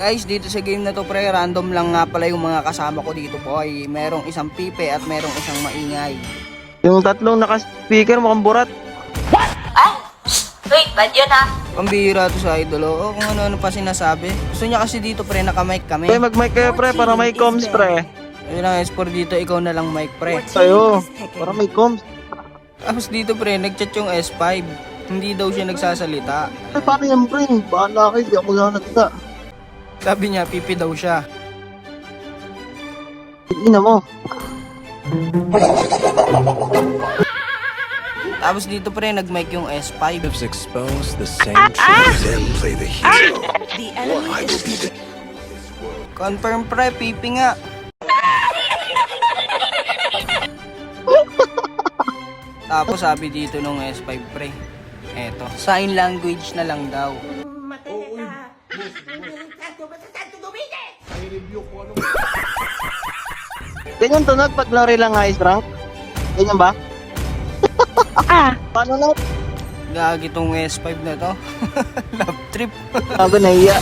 Guys, dito sa game na to pre, random lang nga pala yung mga kasama ko dito po ay merong isang pipe at merong isang maingay. Yung tatlong naka-speaker mukhang burat. Ah! Wait, bad yun ah. Pambihira to sa idol, oh. Kung ano-ano pa sinasabi. Gusto niya kasi dito pre, naka-mic kami. Pre, mag-mic kayo pre, para may comms pre. Ayun lang, S4 dito, ikaw na lang mic pre. Sa'yo, para may comms. Tapos dito pre, nag-chat yung S5. Hindi daw siya nagsasalita. Ay, paano yan pre? Bahala kayo, di ako nagkakita. Sabi niya, pipi daw siya. Ina mo. Tapos dito pre, nag-mic yung S5. Have exposed the same truth. Then play the hero. The enemy I will be the Confirm pre, pipi nga. Tapos sabi dito nung S5 pre, eto, sign language na lang daw. Ganyan tunog pag lari lang ice rank? Ganyan ba? Paano na? Gagi tong S5 na to. Love trip. Bago nahiya.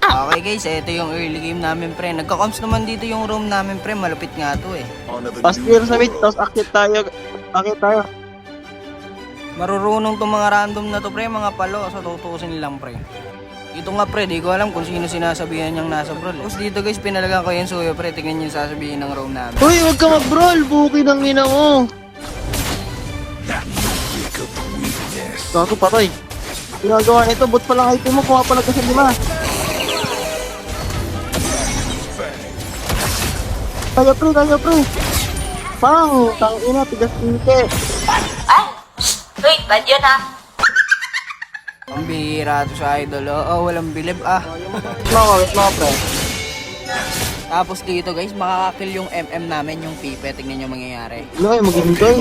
Okay guys, eto yung early game namin pre. Nagka-comms naman dito yung room namin pre, malapit nga to eh. Pas clear sa mid, tapos akit tayo. Akit tayo. Marurunong tong mga random na to pre, mga palo. So tutusin lang pre. Ito nga pre, di ko alam kung sino sinasabihan niyang nasa brawl. Tapos dito guys, pinalagan ko yung suyo pre. Tingnan niyo yung sasabihin ng room namin. Uy, huwag ka mag-brawl! Buki ng ina mo! Gago patay. Ginagawa nito, bot pa lang item mo, pumapalag ka sa lima. Kaya pre. Pang, tang ina, tigas tinte. Ah! Wait, bad yun ah. Ang bihira to sa idol. Oo, walang bilib ah. Wait mo pre. Tapos dito guys, makakakill yung MM namin, yung pipe. Tingnan nyo mangyayari. Ano kayo, maghihintay?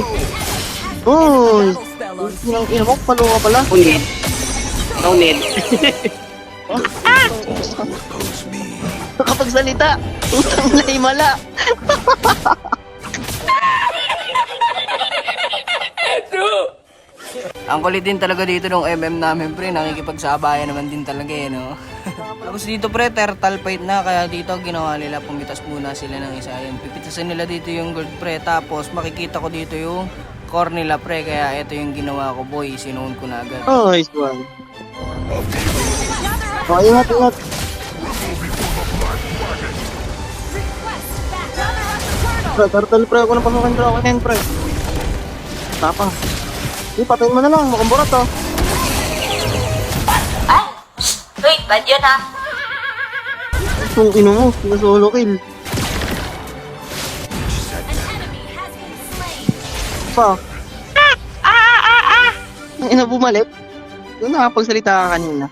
Uy! Yung ina mo, palo ka pala. Unid. Unid. Nakapagsalita. Utang na himala. Ang kulit din talaga dito ng MM namin pre, nakikipagsabayan naman din talaga eh no. Tapos dito pre, turtle fight na, kaya dito ginawa nila, pumitas muna sila ng isa yun. Pipitasan nila dito yung gold pre, tapos makikita ko dito yung core nila pre, kaya ito yung ginawa ko boy, sinuon ko na agad. Oh, nice one. Oh, ingat. Pre, turtle pre, ako na pasukin pre, ako na yan pre. Tapang. Di, patayin mo na lang, mukhang burat oh. Ah! Wait, bad yun ah. Kung ino mo, solo kill. Pa. Ang ina bumalik. Yung nakapagsalita ka kanina.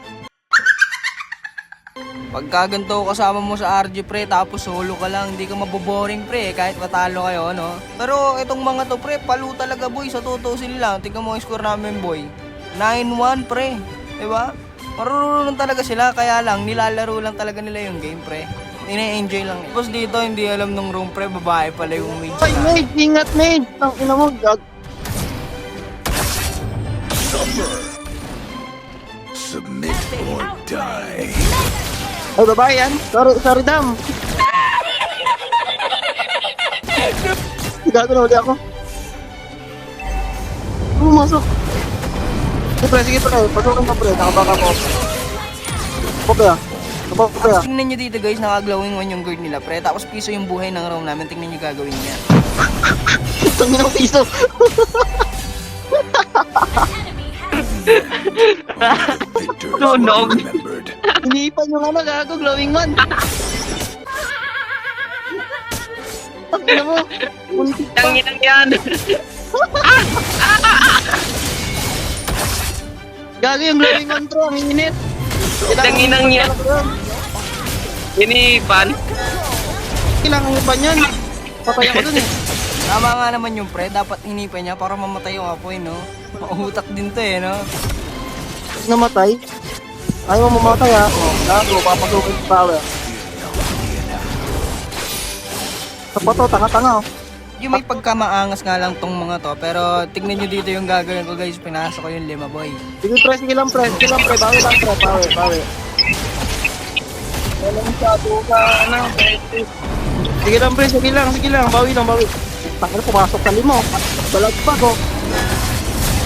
Pagka ganito kasama mo sa RG pre, tapos solo ka lang, hindi ka maboboring pre, kahit matalo kayo no. Pero itong mga to pre, palo talaga boy, sa tutusin lang. Tingnan mo yung score namin boy, 9-1 pre, diba? Marunong talaga sila, kaya lang nilalaro lang talaga nila yung game pre. Ine-enjoy lang. Tapos dito hindi alam ng room pre, babae pala yung mage. Ay, mate! Ingat, mate! Ang ina mo, gag... submit or die. Ay, babae yan. Sorry, dam. Gago na uli ako. Pumasok. Sige pre. Pasukin ka pre. Nakabaka ko. Poke ah. Tingnan nyo dito guys, naka-glowing one yung guard nila pre. Tapos piso yung buhay ng room namin, tingnan nyo gagawin niya. Tangin ng piso. Tunog. Remembered. Iniipan yung ano, gago, glowing man. Tangina mo. Muntik pa. Tanginang yan. Gago yung glowing man bro, ang init. Tanginang yan. Inipan. Kailangan mo pa niyan. Patay ako dun eh. Tama nga naman yung pre, dapat hinipan niya para mamatay yung apoy no. Mauhutak din to eh no. Namatay. Ayaw mo mamatay ha. Gago, papasukin sa power. Sa pato, tanga-tanga oh. Medyo may pagkamaangas nga lang tong mga to, pero tignan nyo dito yung gagawin ko guys, pinasok ko yung 5 boy. Sige lang pre, bawi lang pre, bawi. Wala masyado ka, ano, sige lang, bawi. Takot pumasok sa limo, balagpag oh.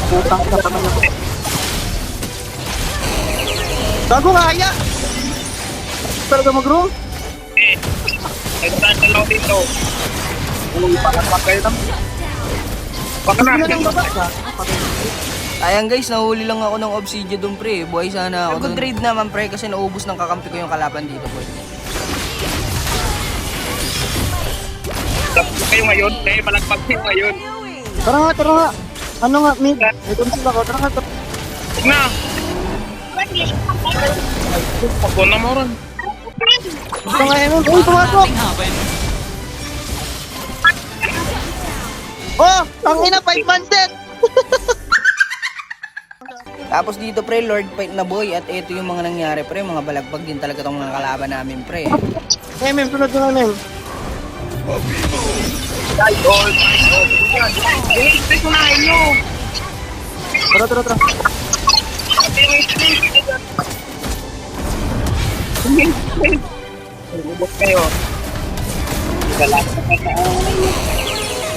Putang ka pa naman ako. Gago kaya! Talaga mag-roll? Nagtatagal ako dito. Anong ipalagpag kayo naman? Baka Sige na. na lang baba. Ayan guys, nahuli lang ako ng obsidian dun pre. Buhay sana ako. Nag-trade naman pre kasi naubos ng kakampi ko yung kalaban dito boy. Tapos kayo ngayon. Kayo malagpag kayo ngayon. Tara nga. Ano nga, mid? May conceal ako. Tara nga. Huwag na. Ako na mo ron. Gusto nga yun. Uy, pumasok! Oh! Tangina, 5 man dead! Tapos dito pre, Lord Fight na boy. At ito yung mga nangyari pre. Mga balagbag din talaga tong mga kalaban namin pre. Mem, sunod na mem. Idol. Hey, kunahin nyo. Tara. Ubos kayo.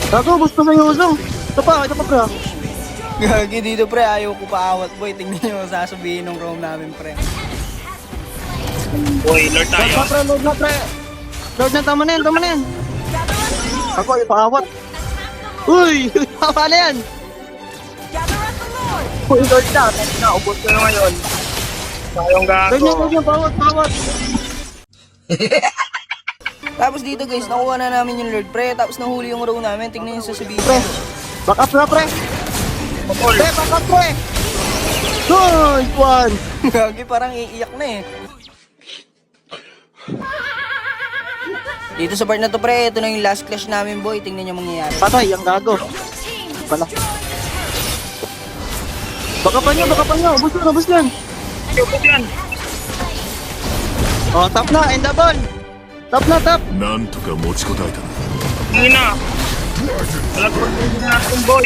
Gago, gusto sa usong. Ito pa pre. Gagi dito pre, ayaw ko paawat boy. Tingnan nyo sasabihin ng roam namin pre. Boy, Lord tayo. Lord na pre. Lord na, tama na yan. Ako, ipaawat. Uy, tama na yan. Boy, Lord na. Ubos kayo ngayon. Sayang gago. Lord na, bawat. Tapos dito guys, nakuha na namin yung Lord pre. Tapos nahuli yung roam namin. Tingnan nyo sasabihin. Pre, back up na pre. Pre, back up pre. Nice one. Gagi, parang iiyak na eh. Dito sa part na to pre, ito na yung last clash namin boy. Tingnan nyo mangyayari. Patay, ang gago. Pala. Baka pa niya. Ubus yan. Ubos yan. Oh, tap na, end the ball. Tap. なんとか持ちこたえたな。 Hindi na. Malagpag kayo na natin, boy.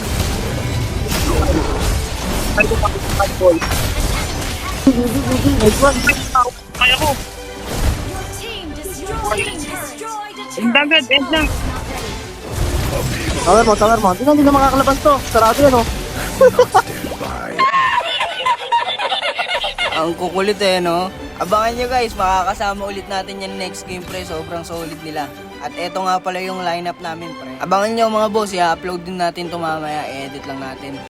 Ay, ko pakikipag, boy. Nice one. Kaya ko. End agad, end na. Tower mo. Hindi na makakalabas to. Sarado yan oh. Ang kukulit eh, no? Abangan nyo guys, makakasama ulit natin yan next game pre. Sobrang solid nila. At eto nga pala yung lineup namin pre. Abangan nyo mga boss, i-upload din natin ito mamaya. I-edit lang natin.